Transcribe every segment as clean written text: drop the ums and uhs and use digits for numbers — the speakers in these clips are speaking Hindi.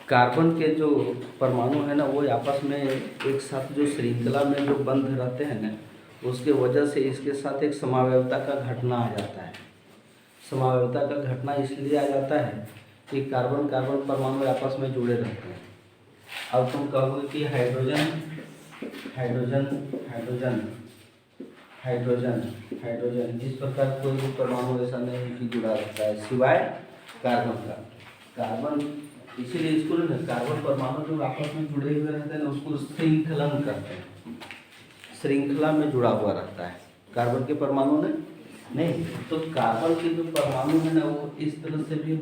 कार्बन के जो परमाणु है ना वो आपस में एक साथ जो श्रृंखला में जो बंध रहते हैं ना, उसके वजह से इसके साथ एक समावयवता का घटना आ जाता है। समावयवता का घटना इसलिए आ जाता है कि कार्बन कार्बन परमाणु आपस में जुड़े रहते हैं। अब तुम कहोगे कि hydrogen hydrogen hydrogen hydrogen hydrogen इस प्रकार कोई भी परमाणु ऐसा नहीं कि जुड़ा रहता है सिवाय कार्बन का। कार्बन इसीलिए इसको ना कार्बन परमाणु जो आपस में जुड़े हुए रहते हैं ना उसको श्रृंखलन कहते हैं। श्रृंखला में जुड़ा हुआ रहता है कार्बन के परमाणु ने नहीं। तो कार्बन के जो परमाणु है ना वो इस तरह से भी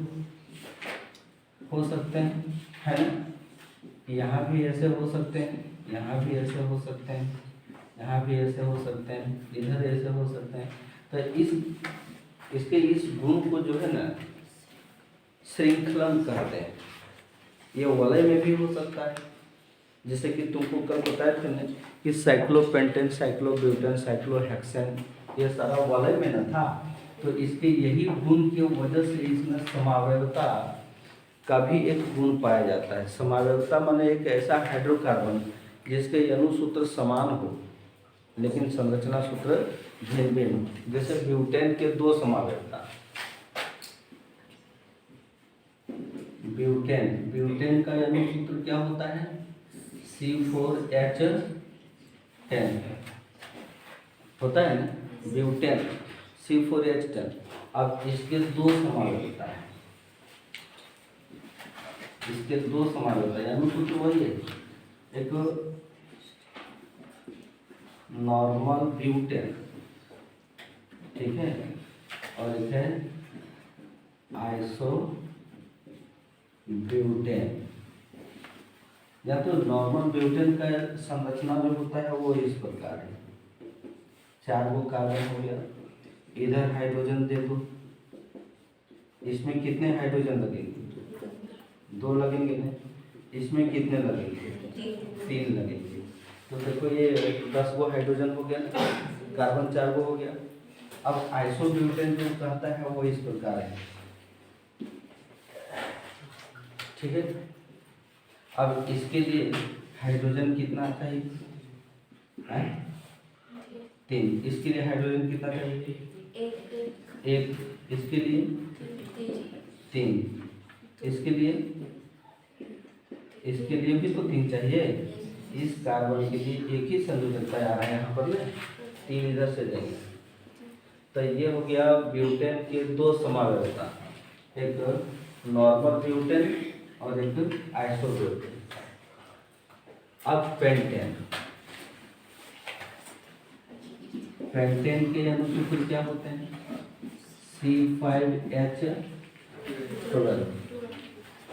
हो सकते हैं, है ना। यहाँ भी ऐसे हो सकते हैं, यहाँ भी ऐसे हो सकते हैं, यहाँ भी ऐसे हो सकते हैं, इधर ऐसे हो सकते हैं। तो इसके इस गुण को जो है ना श्रृंखलन कहते हैं। ये वलय में भी हो सकता है, जैसे कि तुमको कल बताए थे ना कि साइक्लोपेंटेन, साइक्लोब्यूटेन, साइक्लोहेक्सेन ये सारा वलय में न था। तो इसके यही गुण की वजह से इसमें समावयवता का भी एक गुण पाया जाता है। समावयवता माने एक ऐसा हाइड्रोकार्बन जिसके अणुसूत्र समान हो लेकिन संरचना सूत्र भिन्न भिन्न हो। जैसे ब्यूटेन के दो समावयवता, ब्यूटेन का अणुसूत्र क्या होता है C4H10 होता है ना, ब्यूटेन C4H10। अब इसके दो समावयवता है, इसके दो समावयवता है, अणुसूत्र वही है, एक नॉर्मल ब्यूटेन, ठीक है, और एक है आइसो ब्यूटेन। या तो नॉर्मल ब्यूटेन का संरचना जो होता है वो इस प्रकार है, 4 गो कार्बन हो गया, इधर हाइड्रोजन दे दो, इसमें कितने हाइड्रोजन लगेंगे 2 लगेंगे ना, इसमें कितने लगेंगे 3 लगेंगे। तो देखो ये 10 गो हाइड्रोजन हो गया ना, कार्बन 4 गो हो गया। अब आइसोब्यूटेन जो कहता है वो इस प्रकार है, ठीक है। अब इसके लिए हाइड्रोजन कितना चाहिए 3, इसके लिए हाइड्रोजन कितना चाहिए 1, इसके लिए 3, इसके लिए भी तो 3 चाहिए। इस कार्बन के लिए एक ही संयोजन तैयार है यहाँ पर ना, 3 इधर से जाएंगे। तो ये हो गया ब्यूटेन के 2 समावयवता, एक नॉर्मल ब्यूटेन और एक आइसोब्यूटेन। अब पेंटेन के अणुसूत्र क्या होते हैं C5H12।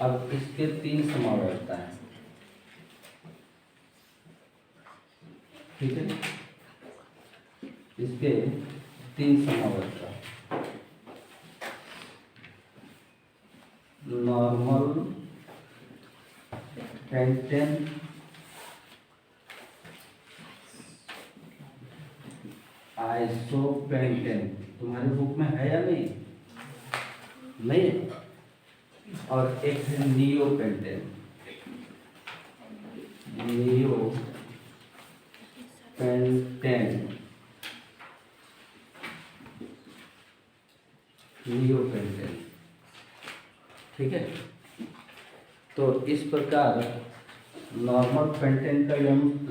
अब इसके 3 समावयवता है, ठीक है, इसके 3 समावयवता, नॉर्मल पेंटेन, आइसोपेंटेन। तुम्हारे बुक में है या नहीं है, और एक है नियोपेंटेन, नियोपेंटेन, ठीक है। तो इस प्रकार नॉर्मल पेंटेन का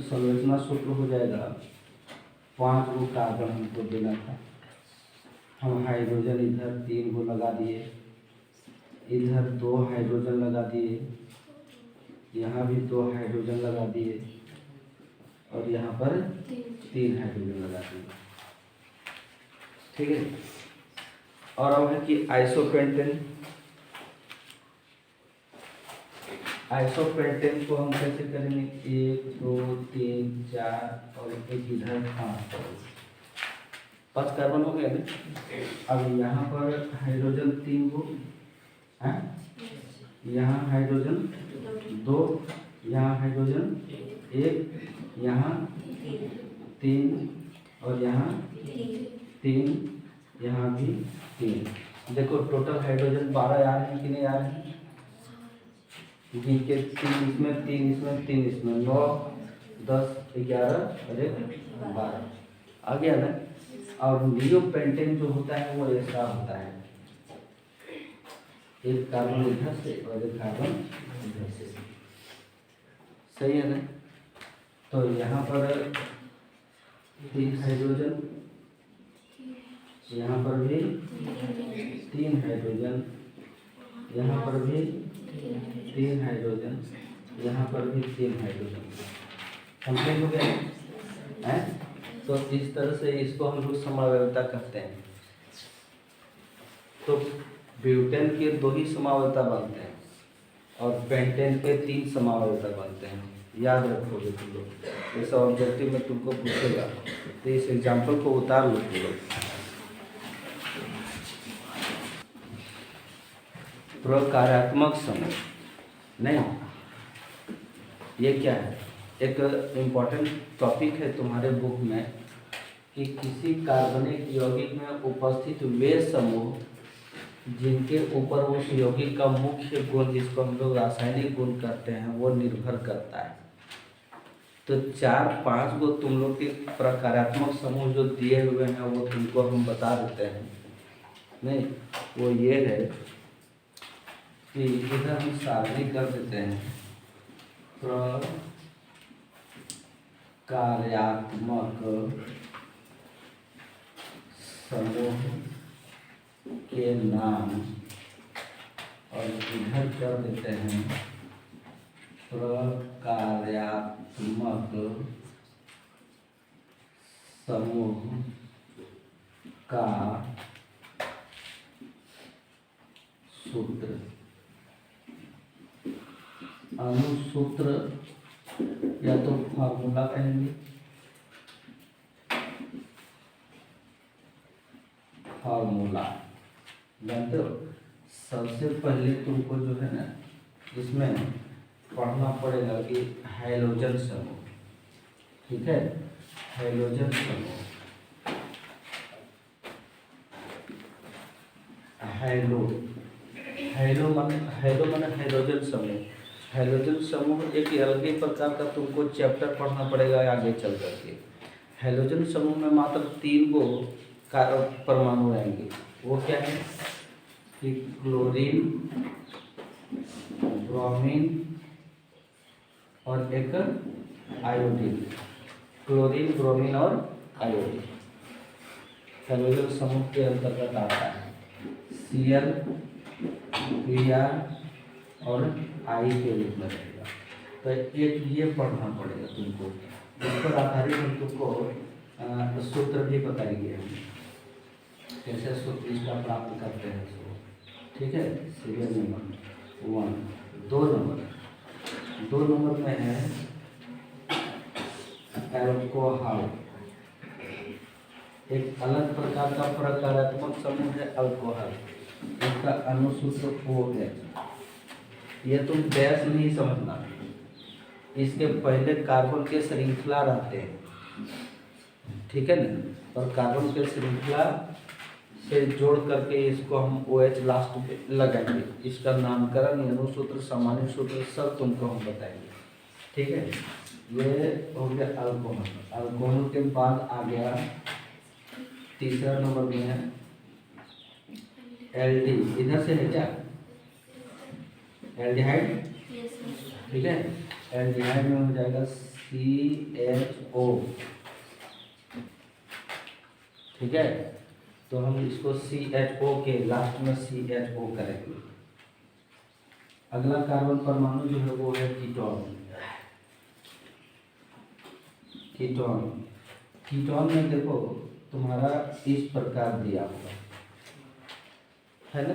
संरचना सूत्र हो जाएगा, 5 गो कार्बन हमको देना था, हम हाइड्रोजन इधर 3 गो लगा दिए, इधर 2 हाइड्रोजन लगा दिए, यहाँ भी 2 हाइड्रोजन लगा दिए, और यहाँ पर 3 हाइड्रोजन लगा दिए, ठीक है। और अब है कि आइसोपेंटेन को हम कैसे करेंगे, 1 2 3 4 और एक इधर 5 कार्बन हो गया ना। अब यहाँ पर हाइड्रोजन 3 गो है, यहाँ हाइड्रोजन 2, यहाँ हाइड्रोजन 1, यहाँ 3 और यहाँ 3, यहाँ भी 3। देखो टोटल हाइड्रोजन 12 आ रहे हैं कि नहीं आ रहे हैं, जी के 3 इसमें, 3 इसमें, 3 इसमें, 9 10 11 और 12 आ गया ना। और नियोपेंटेन जो होता है वो ऐसा होता है, एक कार्बन इधर से और एक कार्बन इधर से, सही है ना। तो यहाँ पर 3 हाइड्रोजन, यहाँ पर भी 3 हाइड्रोजन, यहाँ पर भी 3 हाइड्रोजन, यहाँ पर भी 3 हाइड्रोजन, कंप्लीट हो गया है। तो इस तरह से इसको हम लोग समावयवता कहते हैं। तो ब्यूटेन के 2 ही समावयवता बनते हैं और पेंटेन के 3 समावयवता बनते हैं, याद रखोगे तुम लोग। ऐसा ऑब्जेक्टिव में तुमको पूछेगा तो इस एग्जाम्पल को उतार लो तुम लोग। प्रकार्यात्मक समूह नहीं, ये क्या है, एक इम्पॉर्टेंट टॉपिक है तुम्हारे बुक में कि किसी कार्बनिक यौगिक में उपस्थित वे समूह जिनके ऊपर उस यौगिक का मुख्य गुण, जिसको हम लोग रासायनिक गुण कहते हैं, वो निर्भर करता है। तो 4-5 को तुम लोग के प्रकार्यात्मक समूह जो दिए हुए हैं वो तुमको हम बता देते हैं। नहीं, वो ये है कि इधर हम सारणी कर देते हैं, प्रकार्यात्मक समूह के नाम, और इधर कर देते हैं प्रकार्यात्मक समूह का सूत्र, अनुसूत्र या तो फार्मूला कहेंगे, फार्मूला जानते हो। सबसे पहले तुमको जो है ना इसमें पढ़ना पड़ेगा कि हैलोजन समूह, ठीक है, हैलोजन समूह, हैलो माने हाइड्रोजन समूह। हाइड्रोजन समूह एक अलग ही प्रकार का तुमको चैप्टर पढ़ना पड़ेगा आगे चल करके। हाइड्रोजन समूह में मात्र 3 गो परमाणु आएंगे, वो क्या है कि क्लोरीन, ब्रोमीन और एक आयोडीन, क्लोरीन, ब्रोमीन और आयोडीन हाइड्रोजन समूह के अंतर्गत आता है। Cl, Br और I के रूप में रहेगा। तो एक ये पढ़ना पड़ेगा तुमको, जिस पर आधारित हम तुमको सूत्र भी बताएंगे हम कैसे सूत्र इसका प्राप्त करते हैं इसको, ठीक है। Serial number 1। 2 नंबर में है अल्कोहल, एक अलग प्रकार का प्रकारात्मक समूह है अल्कोहल, इसका अनुसूत्र OH। ये तुम डैश नहीं समझना, इसके पहले कार्बन के श्रृंखला रहते हैं, ठीक है ना, और कार्बन के श्रृंखला से जोड़ करके इसको हम OH लास्ट में लगाएंगे। इसका नामकरण, अनुसूत्र, सामान्य सूत्र सब तुमको हम बताएंगे, ठीक है। ये हो गया अल्कोहल। अल्कोहल के बाद आ गया तीसरा नंबर में है एल्डी, इधर से है क्या, एल्डिहाइड, ठीक है। एल्डिहाइड में हो जाएगा CHO, ठीक है। तो हम इसको CHO के लास्ट में CHO करेंगे। अगला कार्बन परमाणु जो है वो है कीटोन। कीटोन में देखो तुम्हारा इस प्रकार दिया होगा, है ना,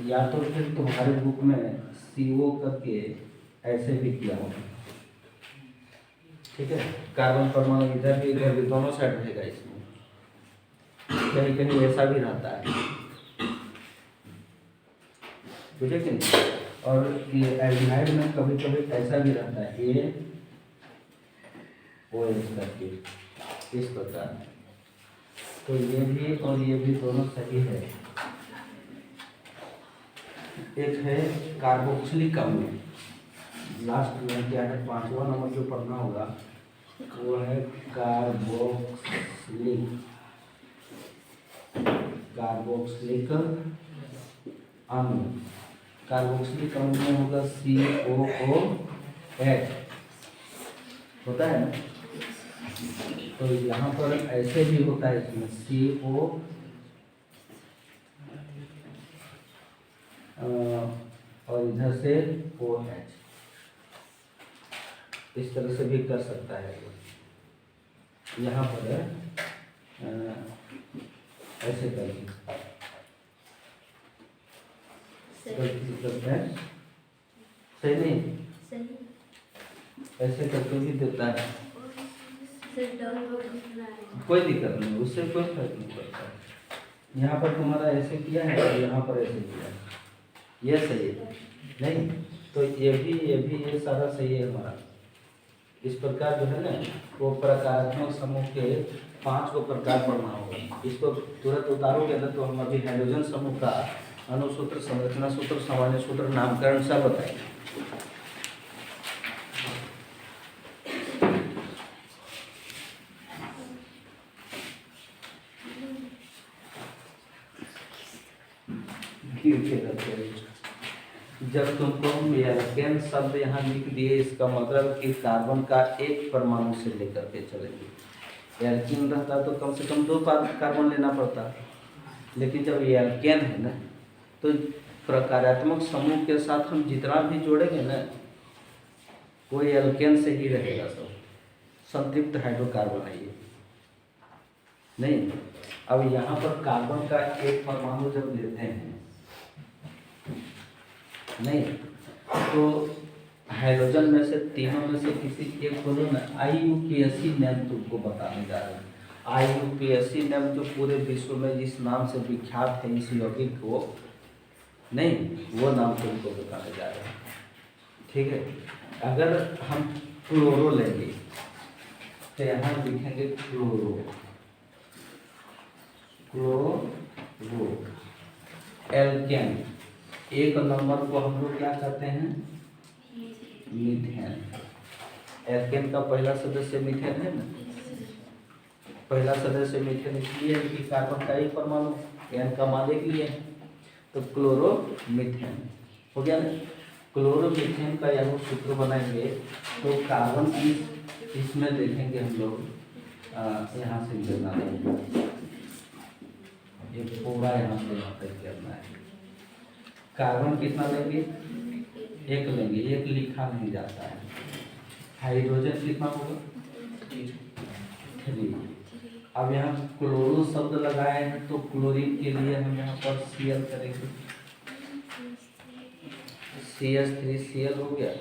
या तो फिर तुम्हारे बुक में CO करके ऐसे भी किया होगा, ठीक है। कार्बन परमाणु इधर भी दोनों साइड रहेगा इसमें, कहीं कहीं ऐसा भी रहता है, बुझे कि नहीं। और ये एल्डिहाइड में कभी कभी ऐसा भी रहता है, ये OH करके इस प्रकार। तो ये भी और ये भी दोनों सही है। एक है कार्बोक्सिलिक अम्ल, लास्ट में क्या है, 5वां नंबर जो पढ़ना होगा वो है कार्बोक्सिलिक अम्ल। कार्बोक्सिलिक अम्ल में होगा COOH, होता है ना। तो यहाँ पर ऐसे भी होता है, इसमें CO और इधर से OH, इस तरह से भी कर सकता है। यहाँ पर ऐसे करके करते हैं, सही नहीं, ऐसे करके भी देता है, कोई दिक्कत नहीं, उससे कोई फर्क नहीं पड़ता है। यहाँ पर तुम्हारा ऐसे किया है और यहाँ पर ऐसे किया है, ये सही है नहीं, तो ये सारा सही है हमारा। इस प्रकार जो है ना वो प्रकारात्मक समूह के 5 को प्रकार पढ़ना होगा। इसको तुरंत उतारोगे ना तो हम अभी हाइड्रोजन समूह का अणुसूत्र, संरचना सूत्र, सामान्य सूत्र, नामकरण सब बताएंगे। जब तुमको एल्केन शब्द यहाँ लिख दिए, इसका मतलब कि कार्बन का एक परमाणु से लेकर के चलेंगे। एल्कीन रहता तो कम से कम 2 कार्बन लेना पड़ता, लेकिन जब ये एल्केन है ना तो प्रकारात्मक समूह के साथ हम जितना भी जोड़ेंगे ना वो एल्केन से ही रहेगा, सब संतृप्त हाइड्रोकार्बन है ये नहीं। अब यहाँ पर कार्बन का एक परमाणु जब लेते हैं नहीं, तो हाइड्रोजन में से तीनों में से किसी एक को ना IUPAC नाम तुमको बताने जा रहे हैं। IUPAC नाम जो पूरे विश्व में जिस नाम से विख्यात है इस यौगिक को नहीं, वो नाम तुमको बताने जा रहे हैं, ठीक है। अगर हम क्लोरो लेंगे तो यहाँ लिखेंगे क्लोरो, एल्केन, एक नंबर को हम लोग क्या कहते हैं, मीथेन। एल्केन का पहला सदस्य मीथेन है ना, पहला सदस्य मीथेन इसलिए है कि कार्बन का एक परमाणु एन का मान एक लिए, तो क्लोरोमीथेन हो गया ना। क्लोरोमीथेन का यहाँ सूत्र बनाएंगे तो कार्बन की इसमें देखेंगे हम लोग, यहाँ से गिरना लेंगे, ये पूरा यहाँ से यहाँ तक करना है। कार्बन कितना लेंगे, एक लेंगे, एक लिखा नहीं जाता है। हाइड्रोजन कितना होगा, 3। अब यहाँ क्लोरो शब्द लगाए हैं तो क्लोरीन के लिए हम यहाँ पर Cl करेंगे, CH3Cl हो गया,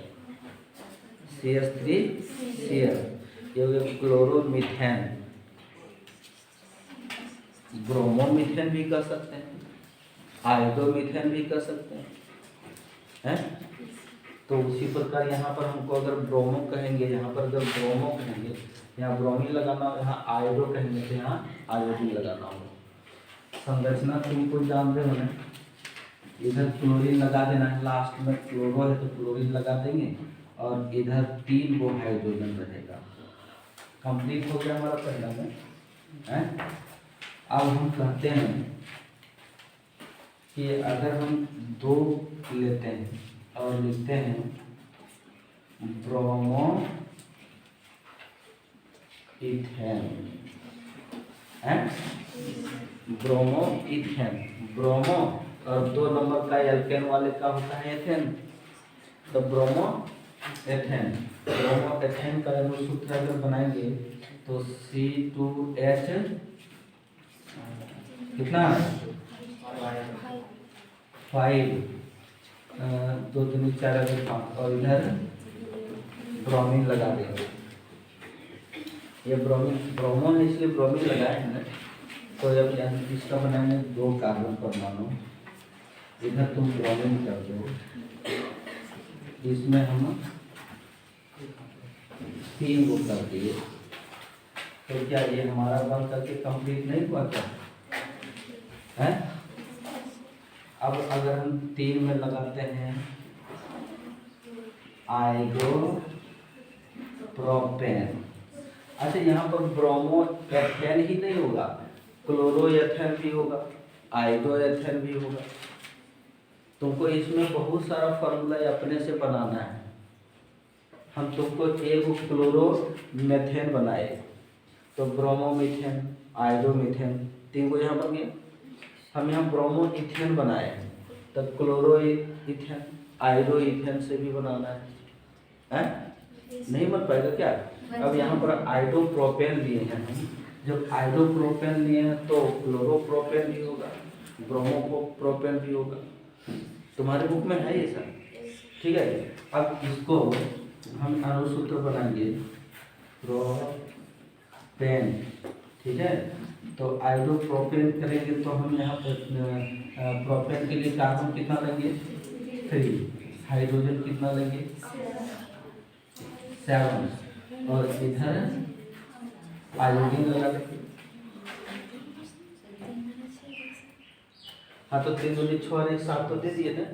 CH3Cl, ये हो गया क्लोरोमीथेन। ब्रोमोमीथेन भी कर सकते हैं, आयोडोमीथेन भी कर सकते हैं। तो उसी प्रकार यहाँ पर हमको अगर ब्रोमो कहेंगे, यहाँ पर अगर ब्रोमो कहेंगे, यहाँ ब्रोमीन लगाना, यहाँ आयोडो कहेंगे तो यहाँ आयोडीन लगाना होगा। संरचना तुमको जान रहे हो ना, इधर क्लोरीन लगा देना है, लास्ट में क्लोरो है तो क्लोरीन लगा देंगे और इधर 3 वो हाइड्रोजन रहेगा। कंप्लीट हो गया हमारा पहला में है। अब हम कहते हैं कि अगर हम 2 लेते हैं और लिखते हैं bromo ethane, bromo ethane, bromo और 2 नंबर का एल्केन वाले का होता है एथेन, तो ब्रोमो एथेन। ब्रोमो एथेन का सूत्र अगर बनाएंगे तो C2H कितना 5, 2 3 4 5 और इधर ब्रोमीन लगा देंगे। ये ब्रोमो है इसलिए ब्रोमीन लगाए हैं ना, तो जब यहाँ इसका बनाएंगे 2 कार्बन परमाणु, इधर तुम ब्रोमीन कर दो, इसमें हम 3 को कर दिए, तो क्या ये हमारा बन करके कंप्लीट नहीं हुआ क्या है? अब अगर हम 3 में लगाते हैं आइसोप्रोपेन। अच्छा, यहाँ पर ब्रोमो एथेन ही नहीं होगा, क्लोरो एथेन भी होगा, आइडो एथेन भी होगा। तुमको इसमें बहुत सारा फॉर्मूला अपने से बनाना है। हम तुमको एक क्लोरो मेथेन बनाए, तो ब्रोमो मीथेन, आइडो मीथेन, तीन को यहाँ बन गया। हम यहाँ ब्रोमो इथेन बनाए, तब क्लोरो इथेन, आइडो इथेन से भी बनाना है? नहीं बन पाएगा क्या? अब यहाँ पर आइडोप्रोपेन लिए हैं हम। जब आइडोप्रोपेन लिए हैं तो क्लोरोप्रोपेन भी होगा, ब्रोमोप्रोपेन भी होगा। तुम्हारे बुक में है ये सब, ठीक है। अब इसको हम अणुसूत्र बनाएंगे, प्रोपेन, ठीक है। तो आइडोप्रोपेन करेंगे तो हम यहाँ पर प्रोपेन के लिए कार्बन कितना लेंगे? 3, हाइड्रोजन कितना लेंगे? 7, और इधर आयोडीन लगा देंगे। हाँ, तो 3 दूनी 6 और 1 7 तो दे दिए ना।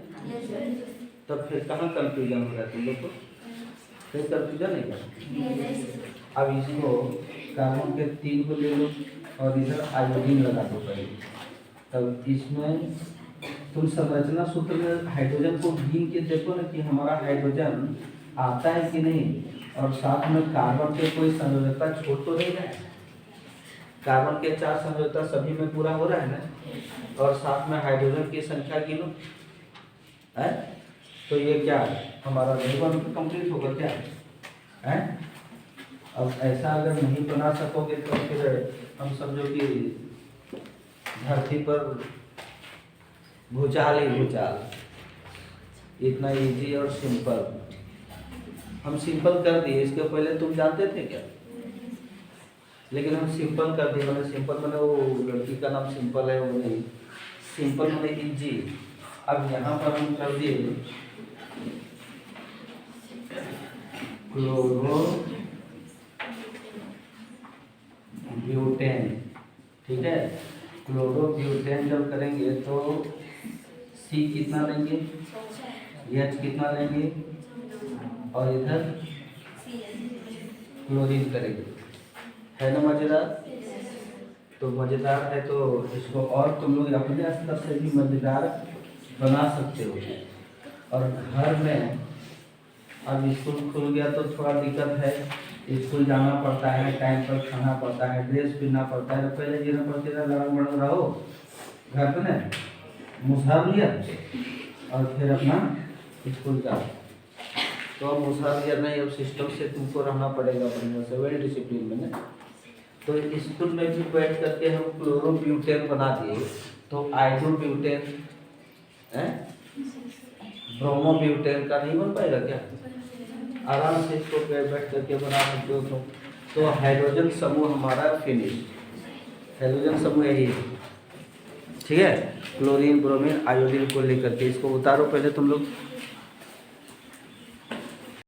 तब फिर कहाँ कंफ्यूजन हो रहा है तुम लोग को? फिर कंफ्यूजन नहीं कर। अब इसको कार्बन के 3 को ले लो और इधर आयोडीन लगा दो पहले। तब इसमें तुम संरचना सूत्र में हाइड्रोजन को गिन के देखो ना कि हमारा हाइड्रोजन आता है कि नहीं, और साथ में कार्बन के कोई संयोजकता छोड़ तो नहीं रहा है। कार्बन के 4 संयोजकता सभी में पूरा हो रहा है ना, और साथ में हाइड्रोजन की संख्या गिनो है। तो ये क्या हमारा जीवन कंप्लीट होगा क्या है? अब ऐसा अगर नहीं बना सकोगे तो फिर हम समझो कि धरती पर भूचाल ही भूचाल। इतना इजी और सिंपल हम सिंपल कर दिए। इसके पहले तुम जानते थे क्या? लेकिन हम सिंपल कर दिए। मैंने सिंपल मैंने वो लड़की का नाम सिंपल है वो नहीं, सिंपल मैंने इजी। अब यहाँ पर हम कर दिए क्लोरो ब्यूटेन, ठीक है। क्लोरो ब्यूटेन जब करेंगे तो C कितना लेंगे, H कितना लेंगे, और इधर क्लोरीन करेंगे। है ना मजेदार? तो मजेदार है तो इसको और तुम लोग अपने स्तर से भी मजेदार बना सकते हो। और घर में अब स्कूल खुल गया तो थोड़ा दिक्कत है, स्कूल जाना पड़ता है, टाइम पर खाना पड़ता है, ड्रेस पहनना पड़ता है। तो पहले जीना पड़ते था गरम गरम रहो घर पे ना, मुसहर लिया और फिर अपना स्कूल जाओ। तो अब मुसहर लिया नहीं, अब सिस्टम से तुमको रहना पड़ेगा बढ़िया से, वेल डिसिप्लिन में ना। तो स्कूल में भी बैठ करके हम क्लोरो ब्यूटेन बना दिए, तो आइडो ब्यूटेन है, ब्रोमो ब्यूटेन का नहीं बन पाएगा क्या? आराम से इसको बैठ करके बना सकते हो। तो हाइड्रोजन समूह हमारा फिनिश, हाइड्रोजन समूह यही है, ठीक है। क्लोरीन, ब्रोमीन, आयोडीन को लेकर के इसको उतारो पहले तुम लोग।